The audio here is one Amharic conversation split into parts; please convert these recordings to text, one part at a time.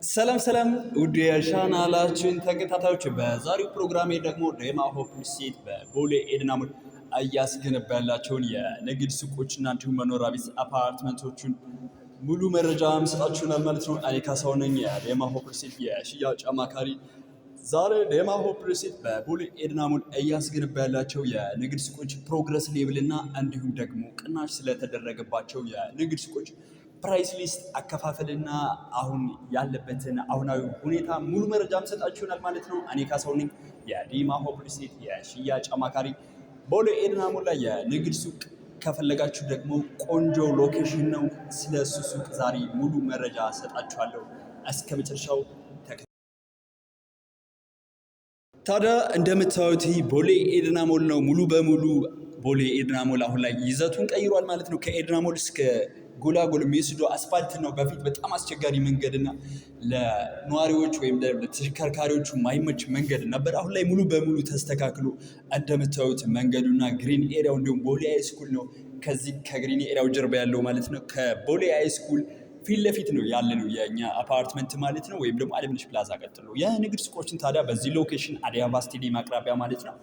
ሰላም ሰላም ውድ የቻናላችን ተከታታዮች፣ በዛሬው ፕሮግራሜ ደግሞ ዴማ ሆፕ ሪልስቴት በቦሌ ኤድና ሞል እያስገነባ ያላቸውን የንግድ ሱቆችና እንዲሁም መኖሪያ ቤት አፓርትመንቶችን ሙሉ መረጃ መስጣችሁናል ማለት ነው። እኔ ካሳሁን ነኝ፣ የዴማ ሆፕ ሪልስቴት የሽያጭ አማካሪ። ዛሬ ዴማ ሆፕ ሪልስቴት በቦሌ ኤድና ሞል እያስገነባ ያላቸው የንግድ ሱቆች ፕሮግረስ ሌብል እና እንዲሁም ደግሞ ቅናሽ ስለተደረገባቸው የንግድ ሱቆች ፕራይስ ሊስት አከፋፈልና አሁን ያለበትን አሁናዊ ሁኔታ ሙሉ መረጃ መስጣችሁናል ማለት ነው። እኔ ካሳሁን ነኝ፣ የዴማ ሆፕ ሪልስቴት የሽያጭ አማካሪ። ቦሌ ኤድና ሞል ላይ የንግድ ሱቅ ከፈለጋችሁ ደግሞ ቆንጆ ሎኬሽን ነው። ስለሱ ሱቅ ዛሬ ሙሉ መረጃ ሰጣችኋለሁ። እስከ መጨረሻው ታዲያ እንደምታዩት ቦሌ ኤድና ሞል ነው። ሙሉ በሙሉ ቦሌ ኤድና ሞል አሁን ላይ ይዘቱን ቀይሯል ማለት ነው። ከኤድና ሞል እስከ ጎላጎል የሚወስዱ አስፋልት ነው። በፊት በጣም አስቸጋሪ መንገድና ለነዋሪዎች ወይም ለተሽከርካሪዎቹ ማይመች መንገድ ነበር። አሁን ላይ ሙሉ በሙሉ ተስተካክሎ እንደምታዩት መንገዱና ግሪን ኤሪያው እንዲሁም ቦሌ ሃይ ስኩል ነው። ከዚህ ከግሪን ኤሪያው ጀርባ ያለው ማለት ነው ከቦሌ ሃይ ስኩል ፊት ለፊት ነው ያለነው የኛ አፓርትመንት ማለት ነው። ወይም ደግሞ አለምነሽ ፕላዛ ቀጥሎ የንግድ ሱቆችን ታዲያ በዚህ ሎኬሽን አዲስ አበባ ስቴዲየም አቅራቢያ ማለት ነው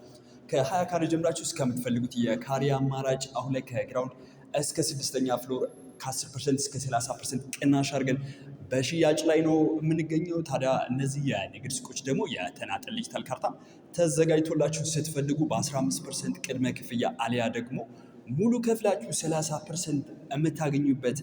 ከ20 ካሬ ጀምራችሁ እስከምትፈልጉት የካሬ አማራጭ አሁን ላይ ከግራውንድ እስከ 6ኛ ፍሎር ከ10% እስከ 30% ቅናሽ አድርገን በሽያጭ ላይ ነው የምንገኘው። ታዲያ እነዚህ የንግድ ሱቆች ደግሞ የተናጠል ዲጂታል ካርታ ተዘጋጅቶላችሁ ስትፈልጉ በ15% ቅድመ ክፍያ አሊያ ደግሞ ሙሉ ከፍላችሁ 30% የምታገኙበት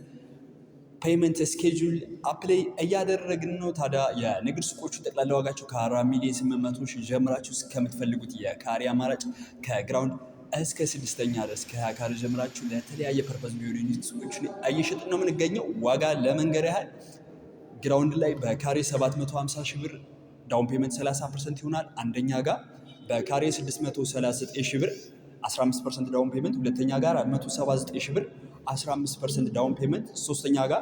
ፔይመንት ስኬጁል አፕላይ እያደረግን ነው። ታዲያ የንግድ ሱቆቹ ጠቅላላ ዋጋቸው ከ4,800,000 ጀምራችሁ እስከምትፈልጉት የካሬ አማራጭ ከግራውንድ እስከ 6ኛ ድረስ ከ20 ካሬ ጀምራችሁ ለተለያየ ፐርፐዝ የሚሆኑ የንግድ ሱቆችን እየሸጥን ነው የምንገኘው። ዋጋ ለመንገር ያህል ግራውንድ ላይ በካሬ 750,000 ብር ዳውን ፔመንት 30% ይሆናል። አንደኛ ጋር በካሬ 639,000 ብር 15% ዳውን ፔመንት፣ ሁለተኛ ጋር 179,000 ብር 15% ዳውን ፔመንት፣ ሶስተኛ ጋር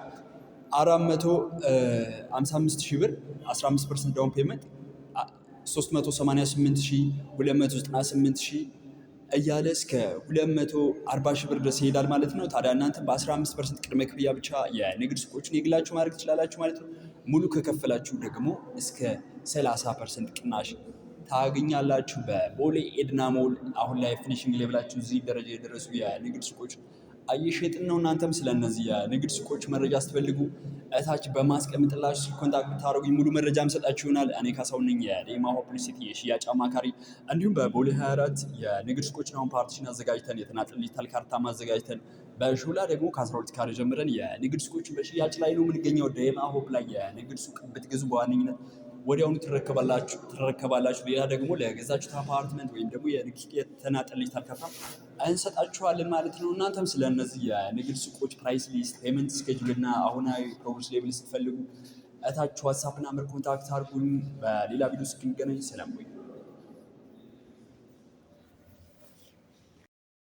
455,000 ብር 15% ዳውን ፔመንት 388,000 298,000 እያለ እስከ 240,000 ብር ድረስ ይሄዳል ማለት ነው። ታዲያ እናንተ በ15% ቅድመ ክፍያ ብቻ የንግድ ሱቆችን የግላችሁ ማድረግ ትችላላችሁ ማለት ነው። ሙሉ ከከፈላችሁ ደግሞ እስከ 30% ቅናሽ ታገኛላችሁ። በቦሌ ኤድና ሞል አሁን ላይ ፊኒሽንግ ሌቭላችሁ እዚህ ደረጃ የደረሱ የንግድ ሱቆች እየሸጥን ነው። እናንተም ስለነዚህ የንግድ ሱቆች መረጃ ስትፈልጉ እታች በማስቀምጥላችሁ ስልክ ኮንታክት ብታደርጉኝ ሙሉ መረጃ መስጣችሁ ይሆናል። እኔ ካሳሁን ነኝ፣ የዴማ ሆፕ ሪልስቴት የሽያጭ አማካሪ። እንዲሁም በቦሌ 24 የንግድ ሱቆችን አሁን ፓርቲሽን አዘጋጅተን የተናጠል ዲጂታል ካርታ ማዘጋጅተን በሾላ ደግሞ ከ12 ካሬ ጀምረን የንግድ ሱቆችን በሽያጭ ላይ ነው የምንገኘው። ዴማ ሆፕ ላይ የንግድ ሱቅ ብትገዙ በዋነኝነት ወዲያውኑ ትረከባላችሁ። ሌላ ደግሞ ለገዛችሁት አፓርትመንት ወይም ደግሞ የተናጠል ዲጂታል ካርታ እንሰጣችኋለን ማለት ነው። እናንተም ስለነዚህ የንግድ ሱቆች ፕራይስ ሊስት፣ ፔመንት ስኬጁል እና አሁናዊ ፕሮግረስ ሌብል ስትፈልጉ እታች ዋትስአፕ ናምበር ኮንታክት አድርጉኝ። በሌላ ቪዲዮ እስክንገናኝ ሰላም ቆዩ።